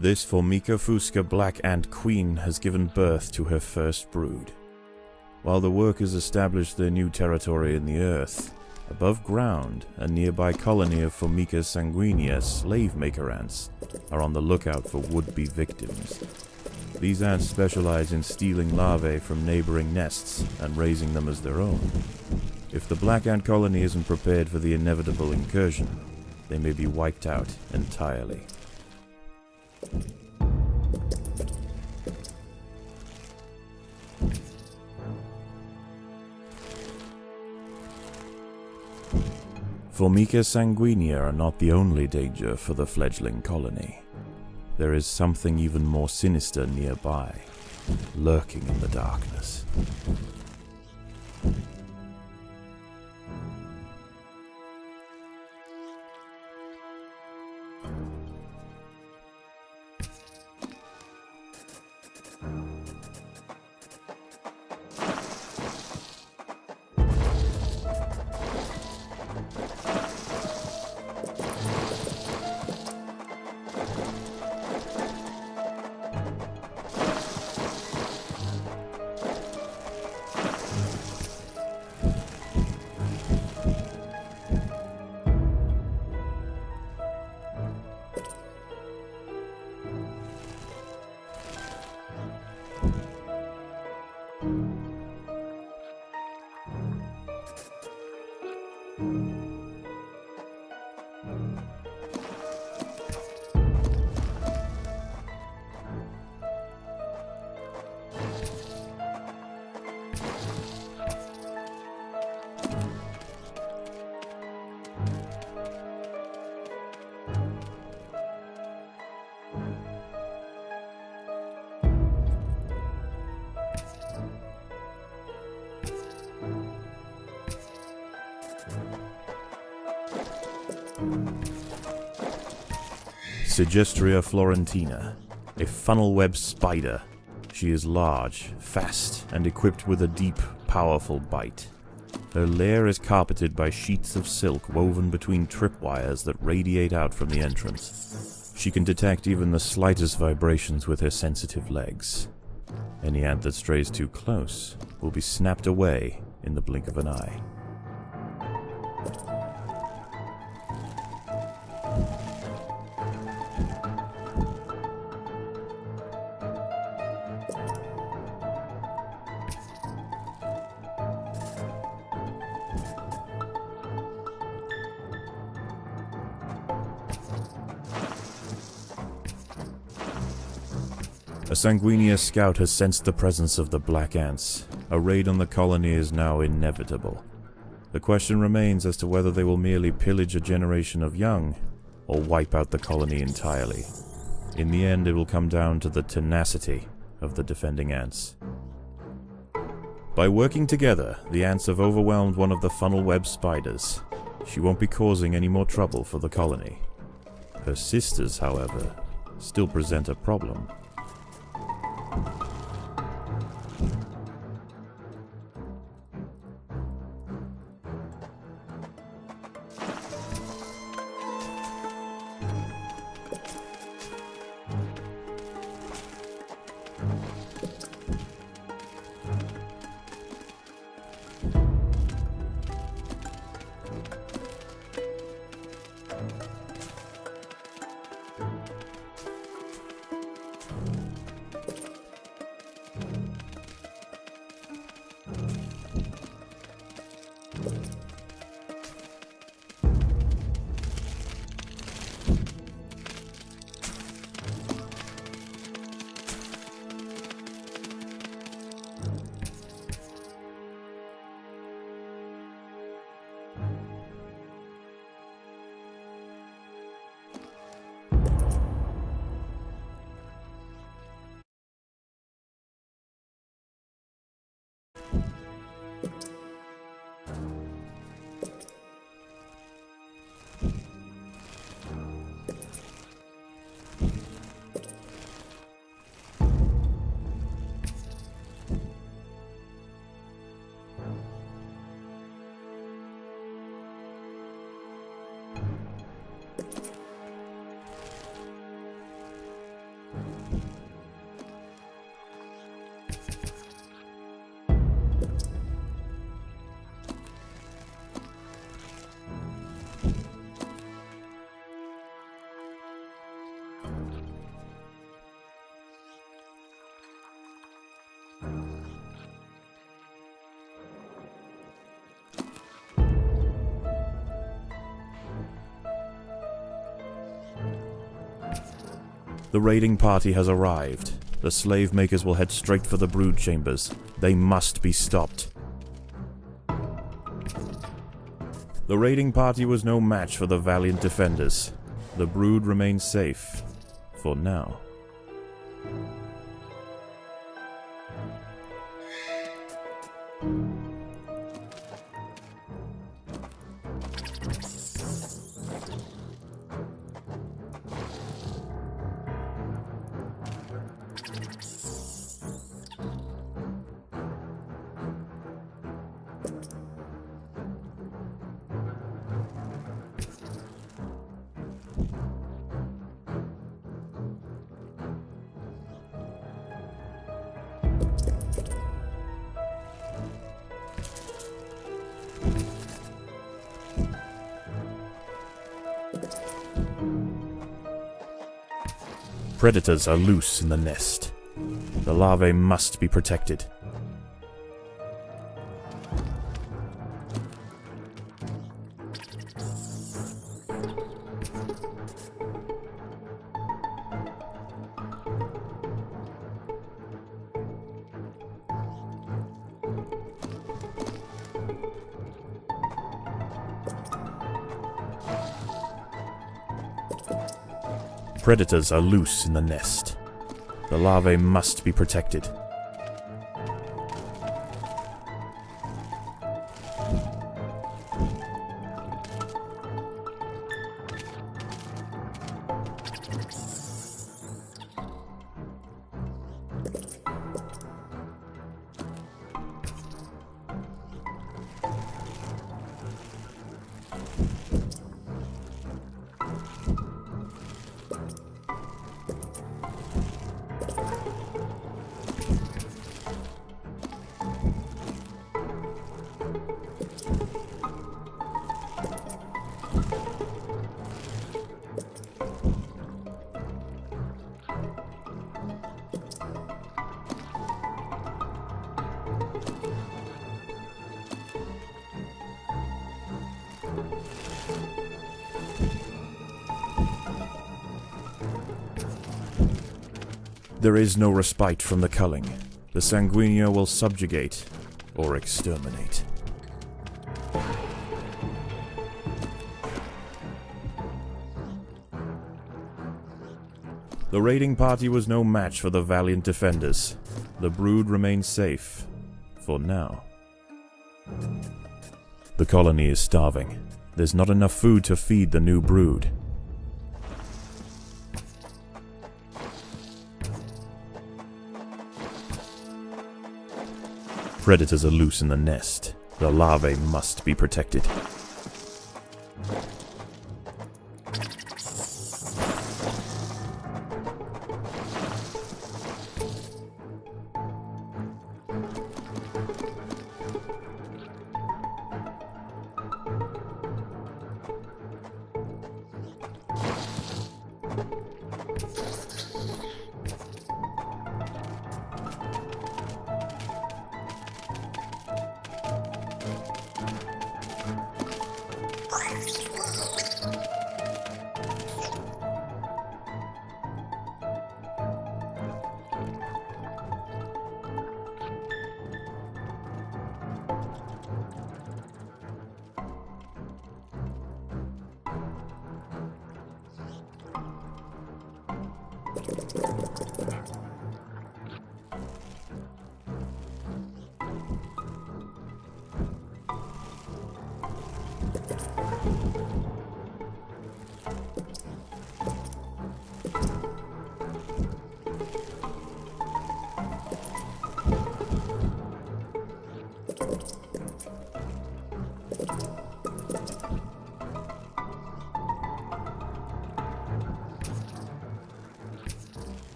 This Formica fusca black ant queen has given birth to her first brood. While the workers establish their new territory in the earth, above ground, a nearby colony of Formica sanguinea slave-maker ants are on the lookout for would-be victims. These ants specialize in stealing larvae from neighboring nests and raising them as their own. If the black ant colony isn't prepared for the inevitable incursion, they may be wiped out entirely. Formica sanguinea are not the only danger for the fledgling colony. There is something even more sinister nearby, lurking in the darkness. Sigistria florentina, a funnel-web spider. She is large, fast, and equipped with a deep, powerful bite. Her lair is carpeted by sheets of silk woven between tripwires that radiate out from the entrance. She can detect even the slightest vibrations with her sensitive legs. Any ant that strays too close will be snapped away in the blink of an eye. A sanguinea scout has sensed the presence of the black ants. A raid on the colony is now inevitable. The question remains as to whether they will merely pillage a generation of young, or wipe out the colony entirely. In the end, it will come down to the tenacity of the defending ants. By working together, the ants have overwhelmed one of the funnel-web spiders. She won't be causing any more trouble for the colony. Her sisters, however, still present a problem. The raiding party has arrived. The slave makers will head straight for the brood chambers. They must be stopped. The raiding party was no match for the valiant defenders. The brood remains safe. For now. Predators are loose in the nest. The larvae must be protected. Predators are loose in the nest. The larvae must be protected. There is no respite from the culling. The sanguinea will subjugate or exterminate. The raiding party was no match for the valiant defenders. The brood remains safe. For now. The colony is starving. There's not enough food to feed the new brood. Predators are loose in the nest. The larvae must be protected.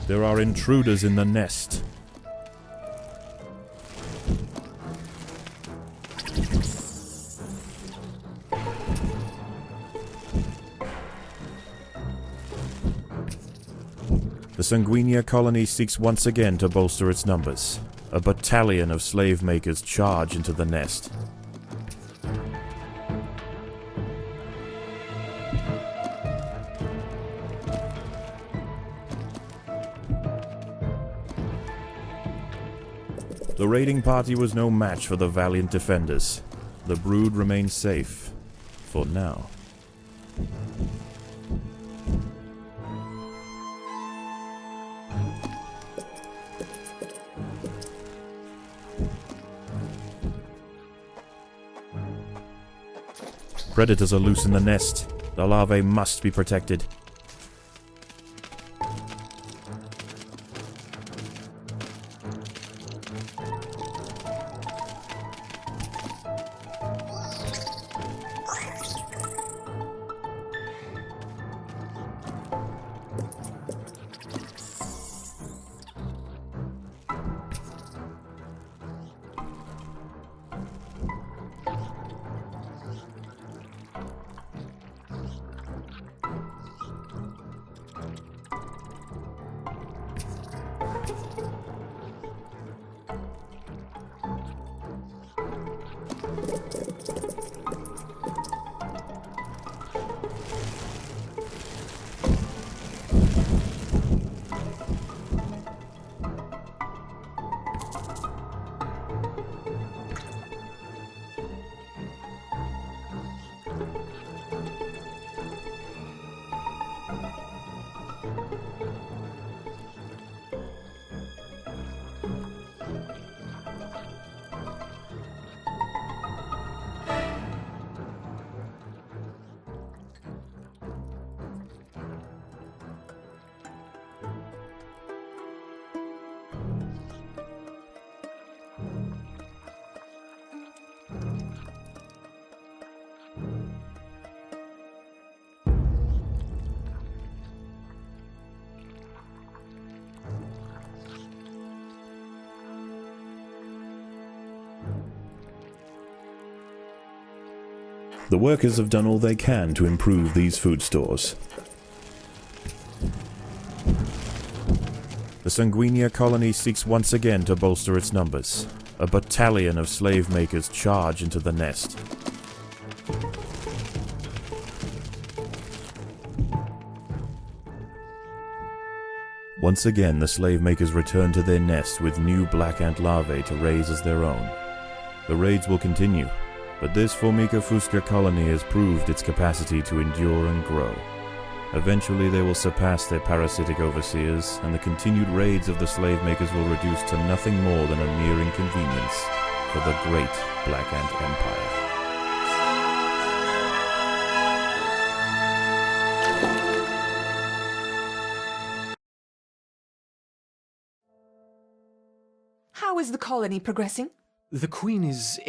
There are intruders in the nest. The Sanguinia colony seeks once again to bolster its numbers. A battalion of slave makers charge into the nest. The raiding party was no match for the valiant defenders. The brood remains safe, for now. Predators are loose in the nest. The larvae must be protected. The workers have done all they can to improve these food stores. The Sanguinia colony seeks once again to bolster its numbers. A battalion of slave makers charge into the nest. Once again, the slave makers return to their nest with new black ant larvae to raise as their own. The raids will continue, but this Formica fusca colony has proved its capacity to endure and grow. Eventually they will surpass their parasitic overseers, and the continued raids of the slave makers will reduce to nothing more than a mere inconvenience for the great Black Ant Empire. How is the colony progressing? The Queen is